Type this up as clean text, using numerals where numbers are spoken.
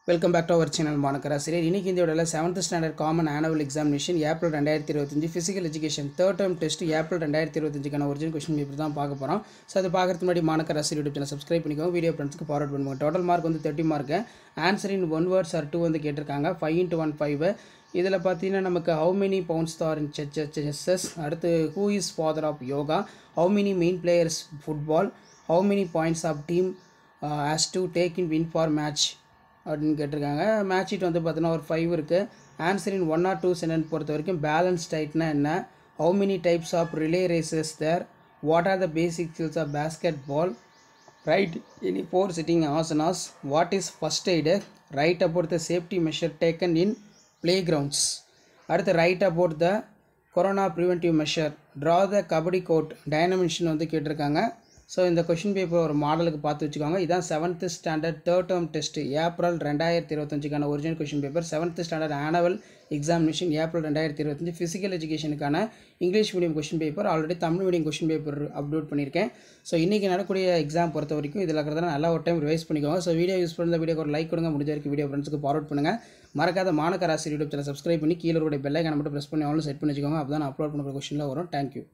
Welcome back to our channel Manakkarasiriyar. இன்றைக்கி இந்த வீடியோவில் 7th standard common annual examination April 2025 physical education third term test April 2025க்கான original question paper தான் பார்க்க போகிறோம். ஸோ அது பார்க்கறதுக்கு முன்னாடி மாணக்கராசிரியர் யூடியூப் சேனல் சப்ஸ்கிரைப் பண்ணிக்கோங்க. வீடியோ ஃப்ரெண்ட்ஸ்க்கு ஃபார்வர்ட் பண்ணுவாங்க. டோட்டல் மார்க் வந்து 30 mark. Answer in 1 words or 2 வந்து கேட்டிருக்காங்க. 5 into 1 5. இதில் பார்த்தீங்கன்னா நமக்கு how many pounds are in chesses, அடுத்து who is father of yoga, how many main players football, how many points of team has to take in win for match அப்படின்னு கேட்டிருக்காங்க. Match sheet வந்து பார்த்தீங்கன்னா ஒரு 5 இருக்குது. ஆன்சர் இன் 1 or 2 சென்டென்ஸ் பொறுத்த வரைக்கும் balance டைட்னா என்ன, how many types of relay races there, what are the basic skills of basketball, write any 4 sitting asanas, what is first aid, write about the safety measure taken in play grounds, அடுத்து write about the corona preventive measure, draw the kabaddi court dimension வந்து கேட்டிருக்காங்க. So இந்த question paper ஒரு மாடலுக்கு பார்த்து வச்சுக்கோங்க. இதான் 7th standard third term test April 2025க்கான original question paper. 7th standard annual examination April 2025 physical எஜுகேஷனுக்கான English medium question paper. Already Tamil medium question paper upload பண்ணியிருக்கேன். ஸோ இன்றைக்கி நடக்கூடிய எக்ஸாம் பொறுத்த வரைக்கும் இதில் இருக்கிறதா நல்லா ஒரு டைம் ரிவைஸ் பண்ணிக்கோங்க. ஸோ வீடியோ யூஸ் பண்ண வீடியோக்கு ஒரு லைக் கொடுங்க. முடிஞ்ச வரைக்கும் வீடியோ ஃப்ரெண்ட்ஸ்க்கு ஃபார்வர்ட் பண்ணுங்கள். மறக்காத மாணக்கராசிரியர் யூடியூப் சேனல் சப்ஸ்கிரைப் பண்ணி கீழே பெல் ஐக்கானை மட்டும் ப்ரெஸ் பண்ணி ஆன்லைன் செட் பண்ணி வச்சுக்கோங்க. அப்போ தான் நான் அப்லோட் பண்ணுற கொஷினில் வரும். தேங்க்யூ.